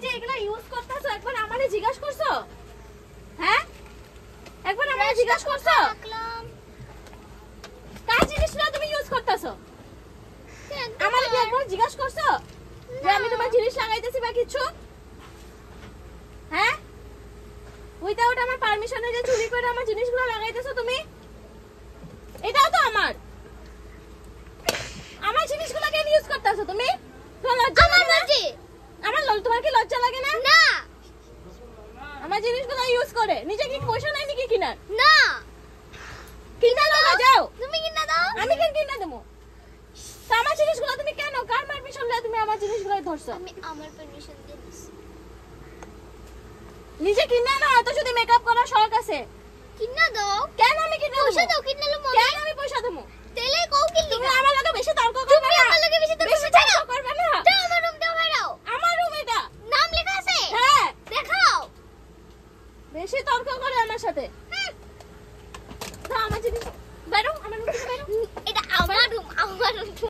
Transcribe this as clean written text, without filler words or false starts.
যে এগুলা ইউজ করতেছো একবার আমারে জিজ্ঞাসা করছো? হ্যাঁ, একবার আমারে জিজ্ঞাসা করছো কার জিনিসগুলো তুমি ইউজ করতেছো? আমারে কি একবার জিজ্ঞাসা করছো যে আমি তোমার জিনিস লাগাইতেছি বা কিছু? হ্যাঁ, উইদাউট আমার পারমিশনে যে চুরি করে আমার জিনিসগুলো লাগাইতেছো তুমি, এটাও তো আমার জিনিসগুলো কেন ইউজ করতেছো তুমি? তোমার লজ্জা লাগে না? তোমার কি লজ্জা লাগে না? না আমার জিনিসগুলো ইউজ করে নিজে কি পয়সা নাই নাকি কিনার? না কিনা দাও, যাও। তুমি কিনা দাও। আমি কেন কিনা দেবো? তো আমার জিনিসগুলো তুমি কেন, কার পারমিশন নিয়ে তুমি আমার জিনিসগুলো ধরছো? আমি আমার পারমিশন দিয়ে দিছি। নিজে কিনা না, এত যদি মেকআপ করার শখ আছে কিনা দাও। কেন আমি কিনা দেবো? পয়সা দাও, কিনলে মনে কেন আমি পয়সা দেবো? তেলে কও কিনলি তুমি না। আমার লগে বেশি তর্ক তুমি করবে না। আমার লগে বেশি তর্ক বেশি করবে না। তর্ক করবে না। যাও আমার রুম দাও, বেরাও। আমার রুম এটা। নাম লেখা আছে? হ্যাঁ, দেখাও। বেশি তর্ক করে আমার সাথে। দাও আমার জিনিস, বেরো আমার রুম থেকে বেরো। এটা আমার রুম, আমার রুম।